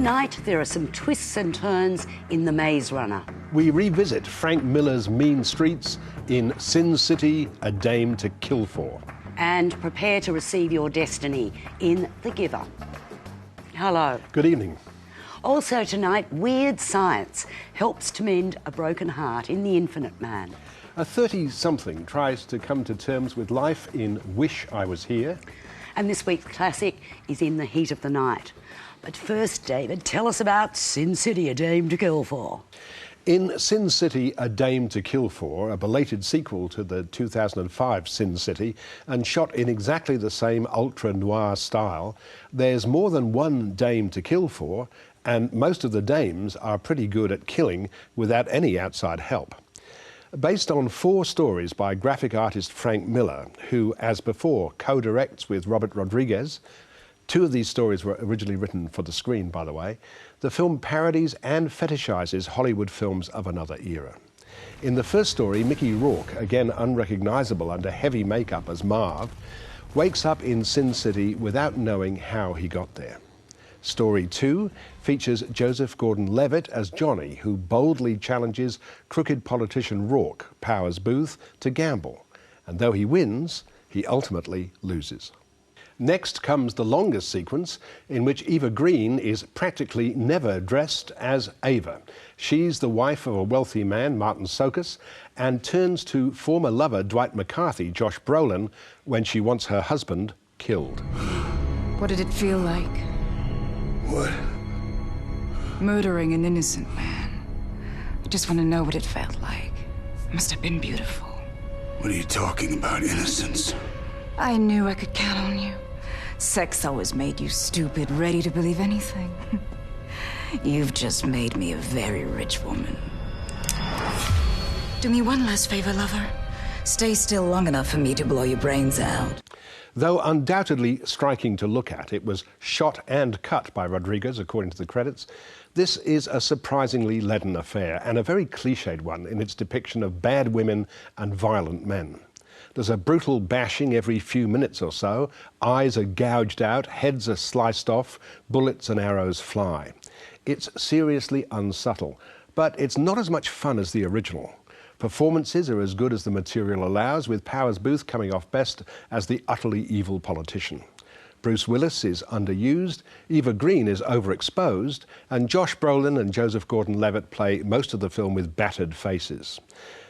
Tonight, there are some twists and turns in The Maze Runner. We revisit Frank Miller's mean streets in Sin City, A Dame to Kill For. And prepare to receive your destiny in The Giver. Hello. Good evening. Also tonight, weird science helps to mend a broken heart in The Infinite Man. A 30-something tries to come to terms with life in Wish I Was Here. And this week's classic is In the Heat of the Night. But first, David, tell us about Sin City, A Dame to Kill For. In Sin City, A Dame to Kill For, a belated sequel to the 2005 Sin City, and shot in exactly the same ultra-noir style, there's more than one dame to kill for, and most of the dames are pretty good at killing without any outside help. Based on 4 stories by graphic artist Frank Miller, who, as before, co-directs with Robert Rodriguez. 2 of these stories were originally written for the screen, by the way. The film parodies and fetishizes Hollywood films of another era. In the first story, Mickey Rourke, again unrecognizable under heavy makeup as Marv, wakes up in Sin City without knowing how he got there. Story 2 features Joseph Gordon-Levitt as Johnny, who boldly challenges crooked politician Rourke, Powers Booth, to gamble. And though he wins, he ultimately loses. Next comes the longest sequence, in which Eva Green is practically never dressed as Ava. She's the wife of a wealthy man, Martin Sokus, and turns to former lover Dwight McCarthy, Josh Brolin, when she wants her husband killed. What did it feel like? What? Murdering an innocent man. I just want to know what it felt like. It must have been beautiful. What are you talking about, innocence? I knew I could count on you. Sex always made you stupid, ready to believe anything. You've just made me a very rich woman. Do me one last favor, lover. Stay still long enough for me to blow your brains out. Though undoubtedly striking to look at, it was shot and cut by Rodriguez, according to the credits. This is a surprisingly leaden affair, and a very cliched one in its depiction of bad women and violent men. There's a brutal bashing every few minutes or so, eyes are gouged out, heads are sliced off, bullets and arrows fly. It's seriously unsubtle, but it's not as much fun as the original. Performances are as good as the material allows, with Powers Booth coming off best as the utterly evil politician. Bruce Willis is underused, Eva Green is overexposed, and Josh Brolin and Joseph Gordon-Levitt play most of the film with battered faces.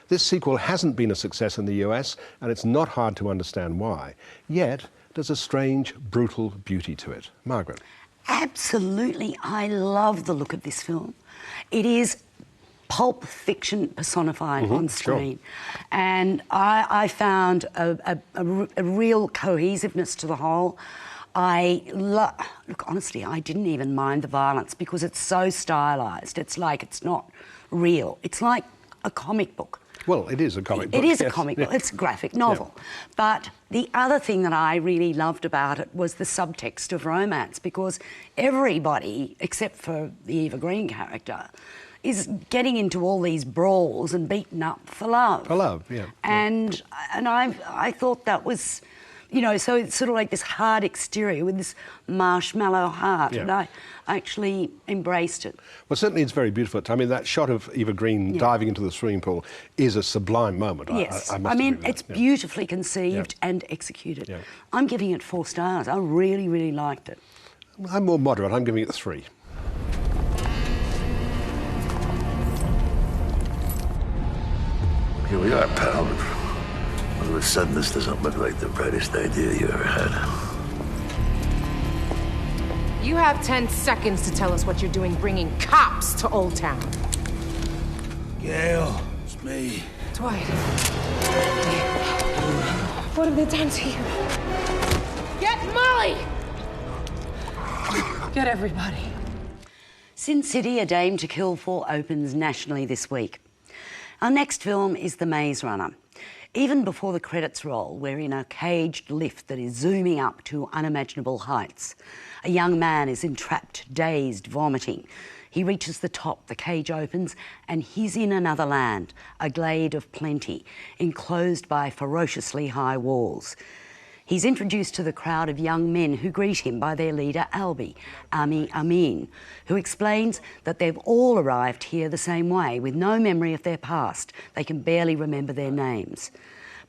This sequel hasn't been a success in the US, and it's not hard to understand why. Yet, there's a strange, brutal beauty to it. Margaret? Absolutely. I love the look of this film. It is pulp fiction personified on screen. Sure. And I found a real cohesiveness to the whole. Look, honestly, I didn't even mind the violence because it's so stylised. It's like it's not real. It's like a comic book. Well, it is a comic book. It is a comic book. It's a graphic novel. Yeah. But the other thing that I really loved about it was the subtext of romance, because everybody, except for the Eva Green character, is getting into all these brawls and beaten up for love. For love, yeah. And I thought that was, you know, so it's sort of like this hard exterior with this marshmallow heart, and I actually embraced it. Well, certainly it's very beautiful. I mean, that shot of Eva Green diving into the swimming pool is a sublime moment. Yes, I mean, it's beautifully conceived and executed. Yeah. I'm giving it 4 stars. I really, really liked it. I'm more moderate. I'm giving it 3. Here we are, pal. All of a sudden, this doesn't look like the brightest idea you ever had. You have 10 seconds to tell us what you're doing bringing cops to Old Town. Gail, it's me. Dwight. What have they done to you? Get Molly! Get everybody. Sin City, A Dame to Kill For opens nationally this week. Our next film is The Maze Runner. Even before the credits roll, we're in a caged lift that is zooming up to unimaginable heights. A young man is entrapped, dazed, vomiting. He reaches the top, the cage opens, and he's in another land, a glade of plenty, enclosed by ferociously high walls. He's introduced to the crowd of young men who greet him by their leader, Ami Amin, who explains that they've all arrived here the same way, with no memory of their past. They can barely remember their names.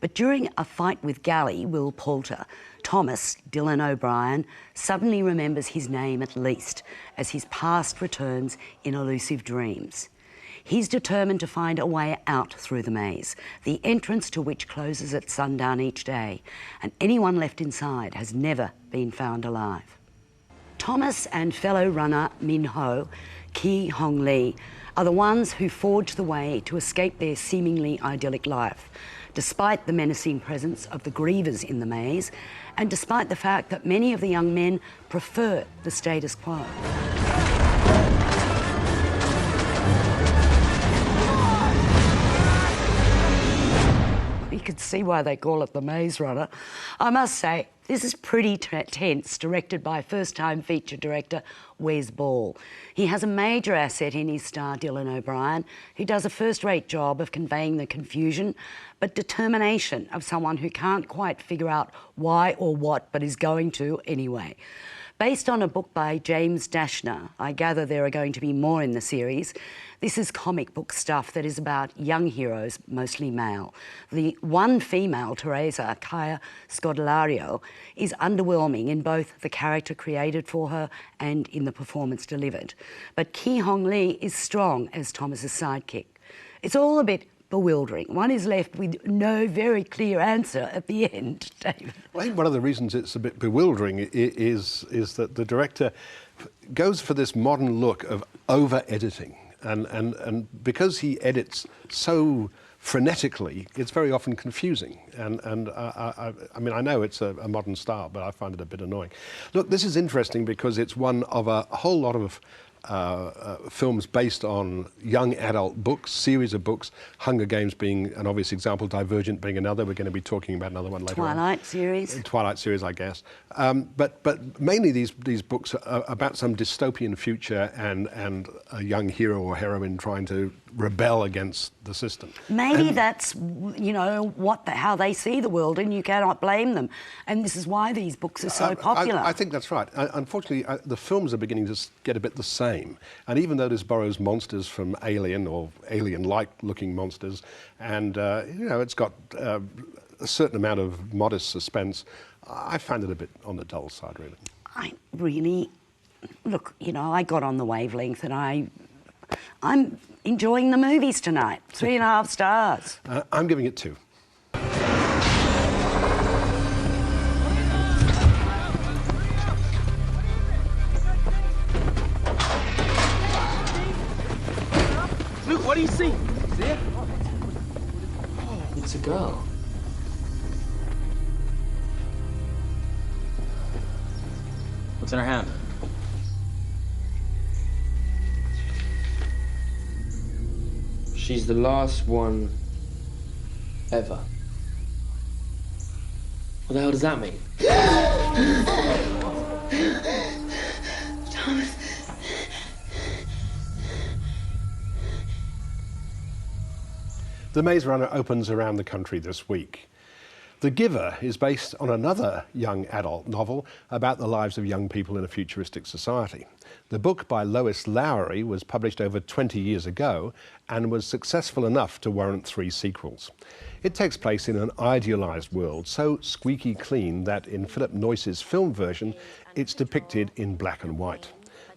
But during a fight with Gally, Will Poulter, Thomas, Dylan O'Brien, suddenly remembers his name at least, as his past returns in elusive dreams. He's determined to find a way out through the maze, the entrance to which closes at sundown each day, and anyone left inside has never been found alive. Thomas and fellow runner Min Ho, Ki Hong Lee, are the ones who forge the way to escape their seemingly idyllic life, despite the menacing presence of the grievers in the maze, and despite the fact that many of the young men prefer the status quo. You can see why they call it the Maze Runner. I must say, this is pretty tense, directed by first-time feature director Wes Ball. He has a major asset in his star Dylan O'Brien, who does a first-rate job of conveying the confusion, but determination of someone who can't quite figure out why or what, but is going to anyway. Based on a book by James Dashner, I gather there are going to be more in the series. This is comic book stuff that is about young heroes, mostly male. The one female, Teresa, Kaya Scodelario, is underwhelming in both the character created for her and in the performance delivered. But Ki Hong Lee is strong as Thomas's sidekick. It's all a bit bewildering. One is left with no very clear answer at the end, David. Well, I think one of the reasons it's a bit bewildering is that the director goes for this modern look of over-editing. And because he edits so frenetically, it's very often confusing. I mean, I know it's a modern style, but I find it a bit annoying. Look, this is interesting because it's one of a whole lot of films based on young adult books, series of books, Hunger Games being an obvious example, Divergent being another. We're going to be talking about another one later Twilight series. Twilight series, I guess. But mainly these books are about some dystopian future and a young hero or heroine trying to rebel against the system. Maybe that's, you know, how they see the world, and you cannot blame them. And this is why these books are so popular. I think that's right. Unfortunately, the films are beginning to get a bit the same. And even though this borrows monsters from Alien or Alien-like looking monsters, and, you know, it's got a certain amount of modest suspense, I find it a bit on the dull side, really. Look, you know, I got on the wavelength and I'm enjoying the movies tonight. 3.5 stars. I'm giving it 2. Luke, what do you see? See it? Oh, it's a girl. What's in her hand? She's the last one ever. What the hell does that mean? Thomas. The Maze Runner opens around the country this week. The Giver is based on another young adult novel about the lives of young people in a futuristic society. The book by Lois Lowry was published over 20 years ago and was successful enough to warrant 3 sequels. It takes place in an idealised world, so squeaky clean that in Philip Noyce's film version, it's depicted in black and white.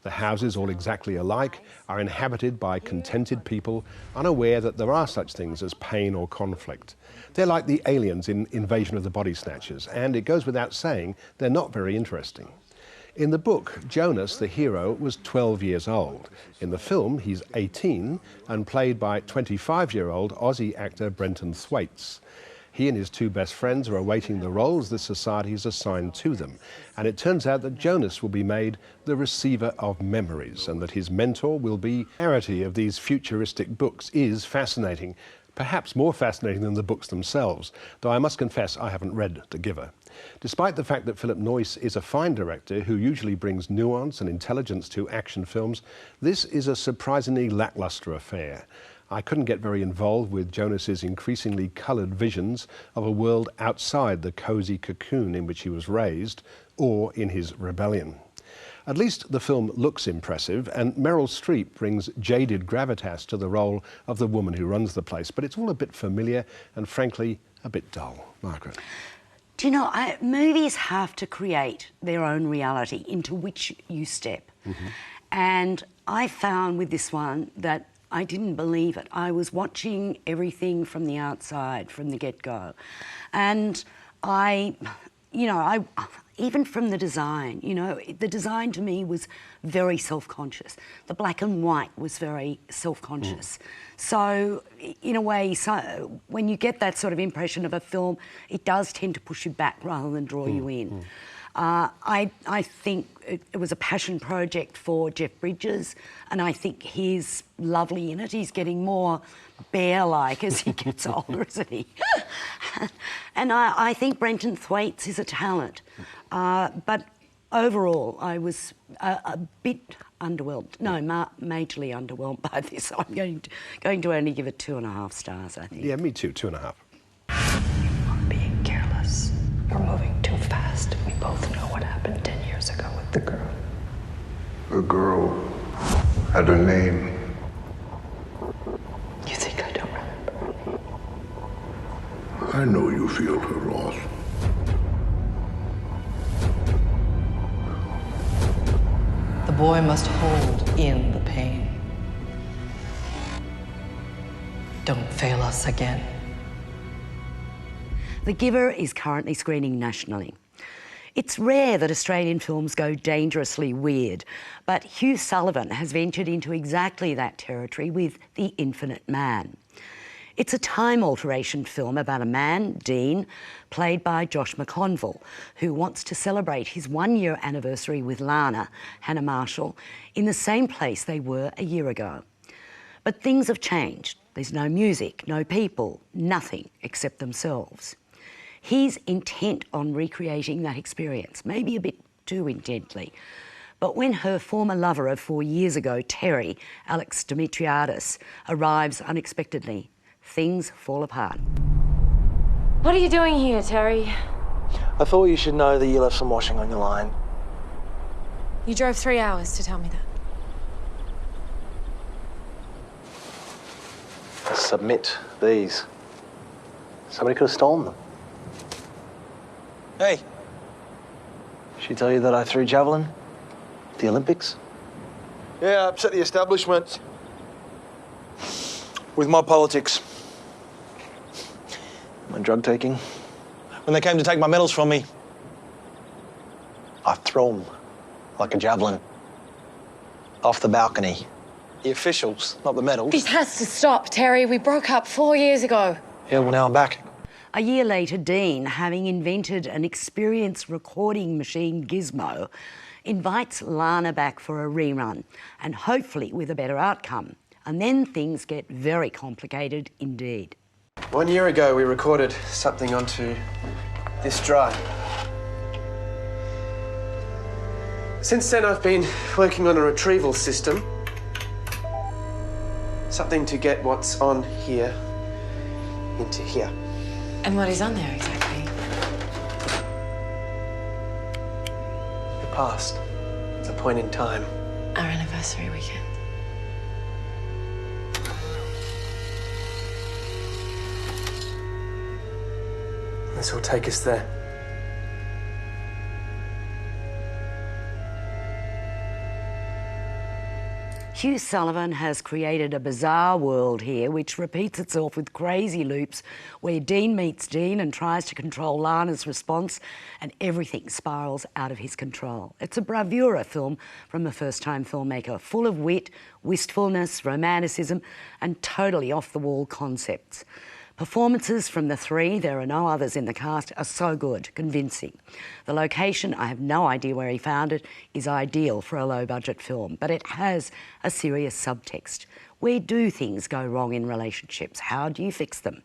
The houses, all exactly alike, are inhabited by contented people, unaware that there are such things as pain or conflict. They're like the aliens in Invasion of the Body Snatchers, and it goes without saying, they're not very interesting. In the book, Jonas, the hero, was 12 years old. In the film, he's 18 and played by 25-year-old Aussie actor Brenton Thwaites. He and his 2 best friends are awaiting the roles the society has assigned to them. And it turns out that Jonas will be made the receiver of memories and that his mentor will be... The narrative of these futuristic books is fascinating, perhaps more fascinating than the books themselves, though I must confess I haven't read The Giver. Despite the fact that Philip Noyce is a fine director who usually brings nuance and intelligence to action films, this is a surprisingly lacklustre affair. I couldn't get very involved with Jonas's increasingly coloured visions of a world outside the cosy cocoon in which he was raised, or in his rebellion. At least the film looks impressive, and Meryl Streep brings jaded gravitas to the role of the woman who runs the place, but it's all a bit familiar and, frankly, a bit dull. Margaret. Do you know, movies have to create their own reality into which you step. And I found with this one that I didn't believe it. I was watching everything from the outside, from the get-go. And even from the design, the design to me was very self-conscious. The black and white was very self-conscious. So, in a way, when you get that sort of impression of a film, it does tend to push you back rather than draw you in. I think it was a passion project for Jeff Bridges, and I think he's lovely in it. He's getting more bear-like as he gets older, isn't he? And I think Brenton Thwaites is a talent. But overall, I was a bit underwhelmed. No, majorly underwhelmed by this. I'm going to only give it 2.5 stars, I think. Yeah, me too, 2.5. You're being careless. You're moving too fast. We both know what happened 10 years ago with the girl. The girl had a name. You think I don't remember her name? I know you feel her loss. The boy must hold in the pain. Don't fail us again. The Giver is currently screening nationally. It's rare that Australian films go dangerously weird, but Hugh Sullivan has ventured into exactly that territory with The Infinite Man. It's a time alteration film about a man, Dean, played by Josh McConville, who wants to celebrate his 1-year anniversary with Lana, Hannah Marshall, in the same place they were a year ago. But things have changed. There's no music, no people, nothing except themselves. He's intent on recreating that experience, maybe a bit too intently. But when her former lover of 4 years ago, Terry, Alex Dimitriadis, arrives unexpectedly, things fall apart. What are you doing here, Terry? I thought you should know that you left some washing on your line. You drove 3 hours to tell me that. Submit these. Somebody could have stolen them. Hey. She tell you that I threw javelin at the Olympics? Yeah, upset the establishment with my politics. My drug taking? When they came to take my medals from me. I throw them like a javelin. Off the balcony. The officials, not the medals. This has to stop, Terry. We broke up 4 years ago. Yeah, well, now I'm back. A year later, Dean, having invented an experience recording machine gizmo, invites Lana back for a rerun, and hopefully with a better outcome. And then things get very complicated indeed. 1 year ago, we recorded something onto this drive. Since then, I've been working on a retrieval system. Something to get what's on here into here. And what is on there exactly? The past. It's a point in time. Our anniversary weekend. This will take us there. Hugh Sullivan has created a bizarre world here which repeats itself with crazy loops where Dean meets Dean and tries to control Lana's response and everything spirals out of his control. It's a bravura film from a first-time filmmaker, full of wit, wistfulness, romanticism and totally off-the-wall concepts. Performances from the three, there are no others in the cast, are so good, convincing. The location, I have no idea where he found it, is ideal for a low-budget film, but it has a serious subtext. Where do things go wrong in relationships? How do you fix them?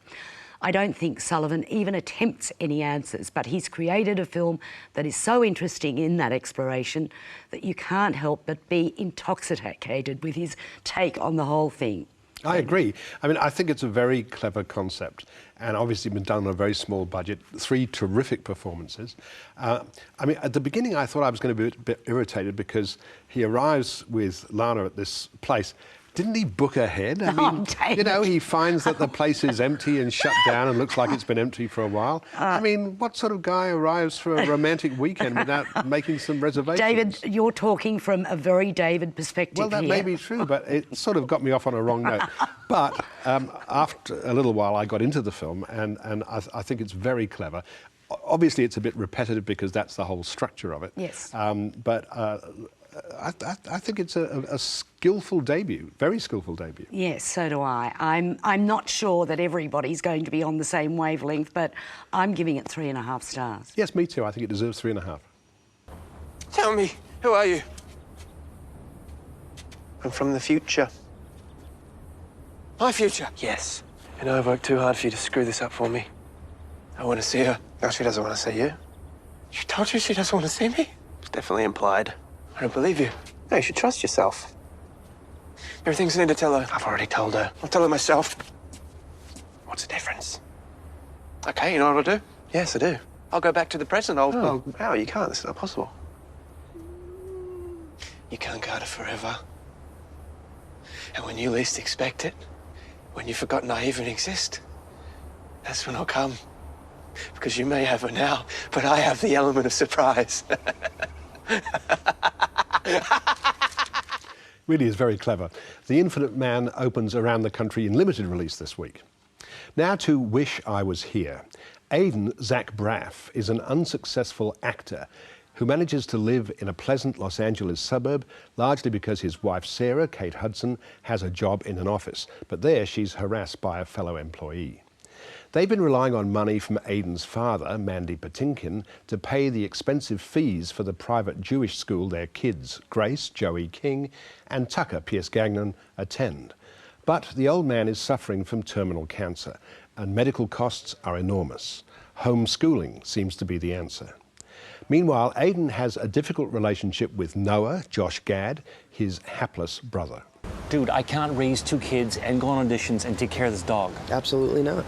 I don't think Sullivan even attempts any answers, but he's created a film that is so interesting in that exploration that you can't help but be intoxicated with his take on the whole thing. I agree. I mean, I think it's a very clever concept and obviously been done on a very small budget, 3 terrific performances. I mean, at the beginning I thought I was going to be a bit irritated because he arrives with Lana at this place. Didn't he book ahead? I mean, you know, he finds that the place is empty and shut down and looks like it's been empty for a while. I mean, what sort of guy arrives for a romantic weekend without making some reservations? David, you're talking from a very David perspective. Well, that here. may be true, but it sort of got me off on a wrong note. But after a little while, I got into the film, and I think it's very clever. Obviously, it's a bit repetitive because that's the whole structure of it. Yes. But I think it's a skillful debut, very skillful debut. Yes, so do I. I'm not sure that everybody's going to be on the same wavelength, but I'm giving it 3.5 stars. Yes, me too. I think it deserves 3.5. Tell me, who are you? I'm from the future. My future? Yes. I know I've worked too hard for you to screw this up for me. I want to see her. No, she doesn't want to see you. She told you she doesn't want to see me? It's definitely implied. I don't believe you. No, you should trust yourself. There are things I need to tell her. I've already told her. I'll tell her myself. What's the difference? Okay, you know what I'll do? Yes, I do. I'll go back to the present. I'll... How? You can't. This is not possible. You can't guard her forever. And when you least expect it, when you've forgotten I even exist, that's when I'll come. Because you may have her now, but I have the element of surprise. Really is very clever. The Infinite Man opens around the country in limited release this week. Now to Wish I Was Here. Aidan Zach Braff is an unsuccessful actor who manages to live in a pleasant Los Angeles suburb, largely because his wife Sarah, Kate Hudson, has a job in an office, but there she's harassed by a fellow employee. They've been relying on money from Aidan's father, Mandy Patinkin, to pay the expensive fees for the private Jewish school their kids, Grace, Joey King, and Tucker, Pierce Gagnon, attend. But the old man is suffering from terminal cancer, and medical costs are enormous. Homeschooling seems to be the answer. Meanwhile, Aidan has a difficult relationship with Noah, Josh Gad, his hapless brother. Dude, I cannot raise 2 kids and go on auditions and take care of this dog. Absolutely not.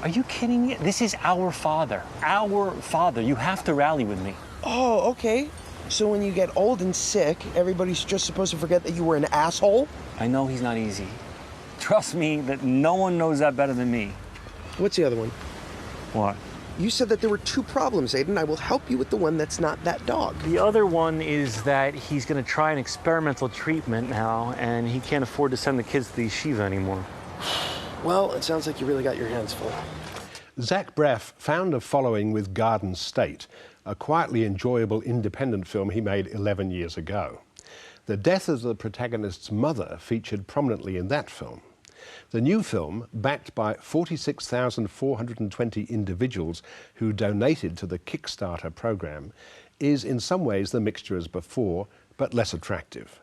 Are you kidding me? This is our father. Our father. You have to rally with me. Oh, okay. So when you get old and sick, everybody's just supposed to forget that you were an asshole? I know he's not easy. Trust me that no one knows that better than me. What's the other one? What? You said that there were 2 problems, Aidan. I will help you with the one that's not that dog. The other one is that he's going to try an experimental treatment now, and he can't afford to send the kids to the yeshiva anymore. Well, it sounds like you really got your hands full. Zach Braff found a following with Garden State, a quietly enjoyable independent film he made 11 years ago. The death of the protagonist's mother featured prominently in that film. The new film, backed by 46,420 individuals who donated to the Kickstarter program, is in some ways the mixture as before, but less attractive.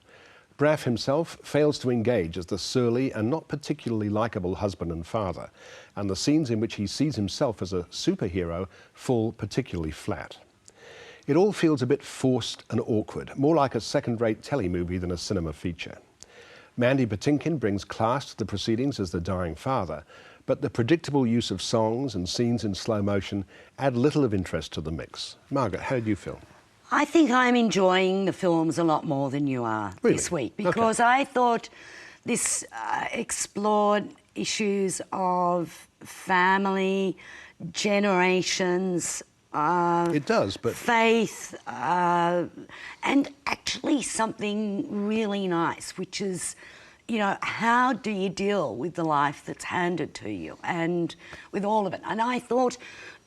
Braff himself fails to engage as the surly and not particularly likeable husband and father, and the scenes in which he sees himself as a superhero fall particularly flat. It all feels a bit forced and awkward, more like a second-rate telly-movie than a cinema feature. Mandy Patinkin brings class to the proceedings as the dying father, but the predictable use of songs and scenes in slow motion add little of interest to the mix. Margaret, how do you feel? I think I'm enjoying the films a lot more than you are this week, because I thought this explored issues of family, generations, it does, but faith, and actually something really nice, which is, you know, how do you deal with the life that's handed to you and with all of it? And I thought,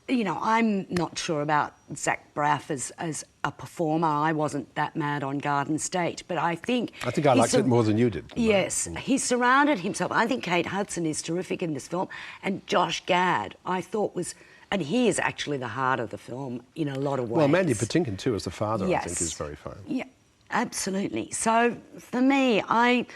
you know, I'm not sure about Zach Braff as a performer. I wasn't that mad on Garden State, but I think I liked it more than you did. Yes, he surrounded himself. I think Kate Hudson is terrific in this film, and Josh Gad I thought was, and he is actually the heart of the film in a lot of ways. Well, Mandy Patinkin too as the father, yes. I think is very fine. Yeah, absolutely. So for me, I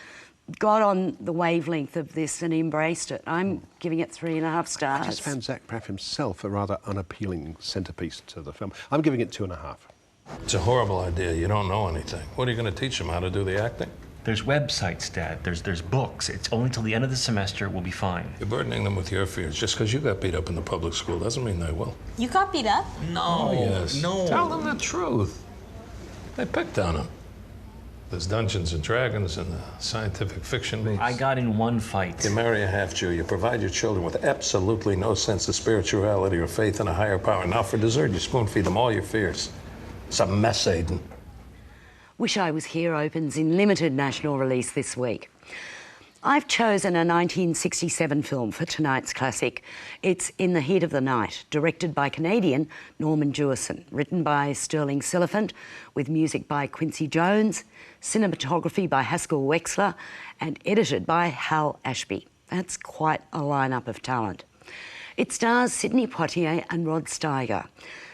got on the wavelength of this and embraced it. I'm giving it 3.5 stars. I just found Zach Braff himself a rather unappealing centrepiece to the film. I'm giving it 2.5. It's a horrible idea. You don't know anything. What are you going to teach him, how to do the acting? There's websites, Dad. There's books. It's only till the end of the semester we'll be fine. You're burdening them with your fears. Just because you got beat up in the public school doesn't mean they will. You got beat up? No. Oh, yes. No. Tell them the truth. They picked on him. There's Dungeons and Dragons and the scientific fiction meets. I got in one fight. You marry a half-Jew. You provide your children with absolutely no sense of spirituality or faith in a higher power. Now for dessert, you spoon-feed them all your fears. It's a mess, Aiden. Wish I Was Here opens in limited national release this week. I've chosen a 1967 film for tonight's classic. It's In the Heat of the Night, directed by Canadian Norman Jewison, written by Sterling Siliphant, with music by Quincy Jones, cinematography by Haskell Wexler, and edited by Hal Ashby. That's quite a lineup of talent. It stars Sidney Poitier and Rod Steiger.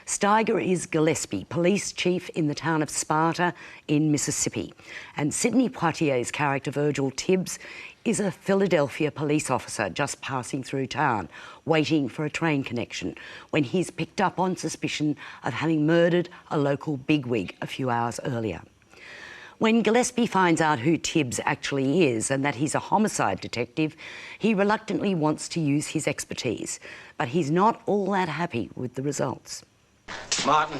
Steiger is Gillespie, police chief in the town of Sparta in Mississippi. And Sidney Poitier's character, Virgil Tibbs, is a Philadelphia police officer just passing through town, waiting for a train connection, when he's picked up on suspicion of having murdered a local bigwig a few hours earlier. When Gillespie finds out who Tibbs actually is and that he's a homicide detective, he reluctantly wants to use his expertise, but he's not all that happy with the results. Martin,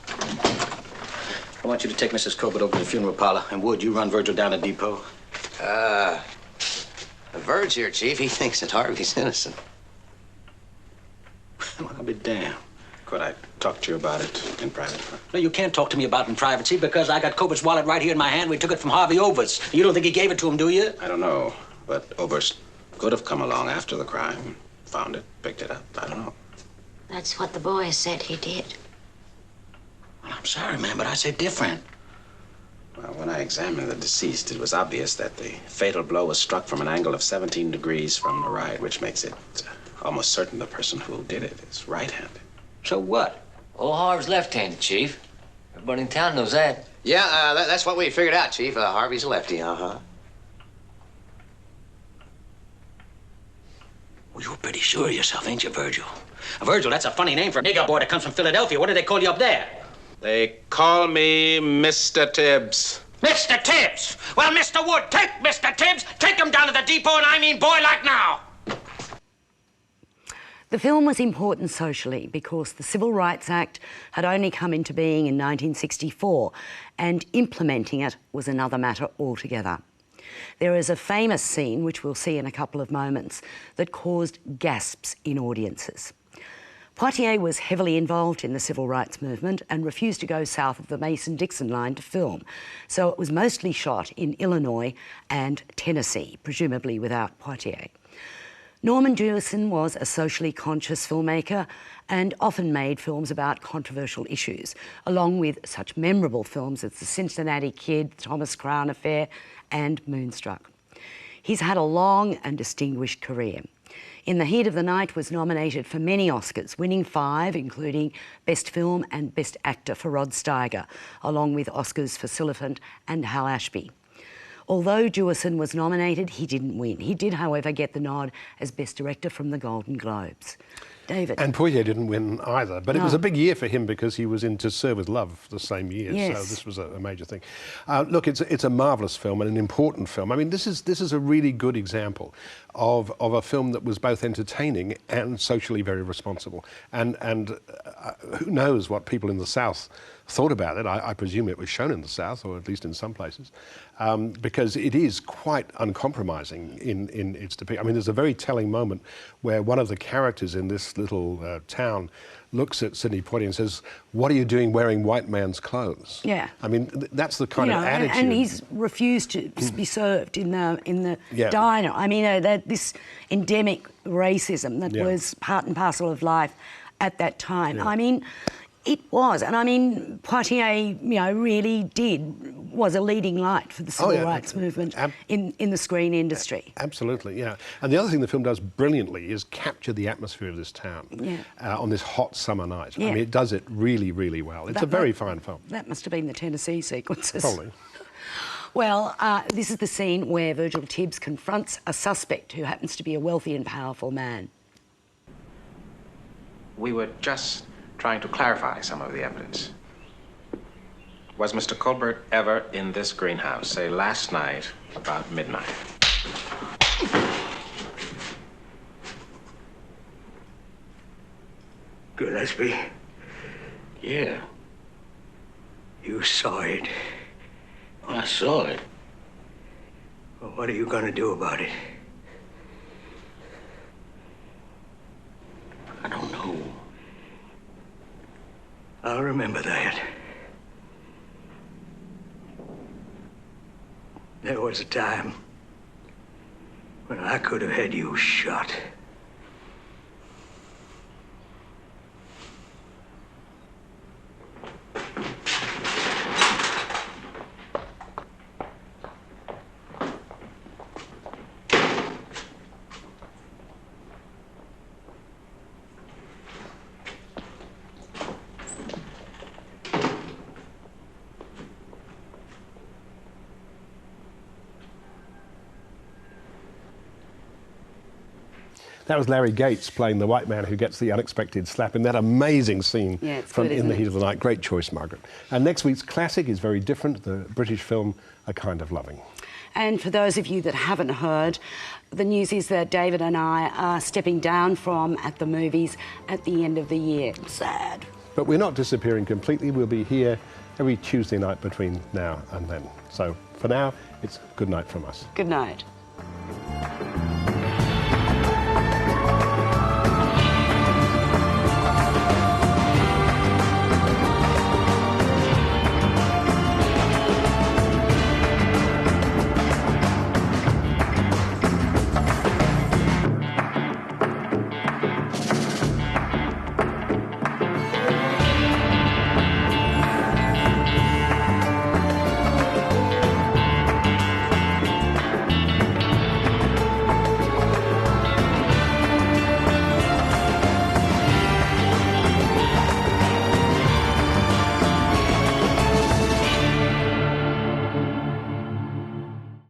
I want you to take Mrs. Colbert over to the funeral parlor, and Wood, you run Virgil down to depot. Verge here, Chief. He thinks that Harvey's innocent. Well, I'll be damned. Could I talk to you about it in private? No, you can't talk to me about it in privacy because I got Colbert's wallet right here in my hand. We took it from Harvey Overs. You don't think he gave it to him, do you? I don't know, but Overs could have come along after the crime, found it, picked it up. I don't know. That's what the boy said he did. Well, I'm sorry, man, but I say different. Well, when I examined the deceased, it was obvious that the fatal blow was struck from an angle of 17 degrees from the right, which makes it almost certain the person who did it is right-handed. So what? Old Harv's left-handed, Chief. Everybody in town knows that. Yeah, that's what we figured out, Chief. Harvey's a lefty, uh-huh. Well, you're pretty sure of yourself, ain't you, Virgil? Virgil, that's a funny name for a nigger boy that comes from Philadelphia. What do they call you up there? They call me Mr. Tibbs. Mr. Tibbs! Well, Mr. Wood, take Mr. Tibbs, take him down to the depot, and I mean boy like now! The film was important socially because the Civil Rights Act had only come into being in 1964, and implementing it was another matter altogether. There is a famous scene, which we'll see in a couple of moments, that caused gasps in audiences. Poitier was heavily involved in the civil rights movement and refused to go south of the Mason-Dixon line to film, so it was mostly shot in Illinois and Tennessee, presumably without Poitier. Norman Jewison was a socially conscious filmmaker and often made films about controversial issues, along with such memorable films as The Cincinnati Kid, Thomas Crown Affair and Moonstruck. He's had a long and distinguished career. In the Heat of the Night was nominated for many Oscars, winning 5, including Best Film and Best Actor for Rod Steiger, along with Oscars for Siliphant and Hal Ashby. Although Jewison was nominated, he didn't win. He did, however, get the nod as Best Director from the Golden Globes. David. And Poitier didn't win either, but No. it was a big year for him because he was in To Serve With Love the same year, Yes. so this was a major thing. Look, it's a marvellous film and an important film. I mean, this is a really good example of a film that was both entertaining and socially very responsible. And who knows what people in the South thought about it. I presume it was shown in the South, or at least in some places, because it is quite uncompromising in its depiction. I mean, there's a very telling moment where one of the characters in this little town looks at Sidney Poitier and says, "What are you doing wearing white man's clothes?" Yeah. I mean, that's the kind of attitude. And he's refused to be served in the Yeah. diner. I mean, this endemic racism that Yeah. was part and parcel of life at that time. Yeah. I mean, it was. And I mean, Poitier, really was a leading light for the civil rights movement in the screen industry. Absolutely, yeah. And the other thing the film does brilliantly is capture the atmosphere of this town on this hot summer night. Yeah. I mean, it does it really, really well. It's a very fine film. That must have been the Tennessee sequences. Probably. Well, this is the scene where Virgil Tibbs confronts a suspect who happens to be a wealthy and powerful man. We were just trying to clarify some of the evidence. Was Mr. Colbert ever in this greenhouse, say last night, about midnight? Gillespie, Yeah, you saw it. I saw it. Well, what are you going to do about it? I don't know. I'll remember that. There was a time when I could have had you shot. That was Larry Gates playing the white man who gets the unexpected slap in that amazing scene from good, In the Heat it? of the Night. Great choice, Margaret. And next week's classic is very different, the British film A Kind of Loving. And for those of you that haven't heard, the news is that David and I are stepping down from at the movies at the end of the year. Sad. But we're not disappearing completely. We'll be here every Tuesday night between now and then. So for now, it's good night from us. Good night.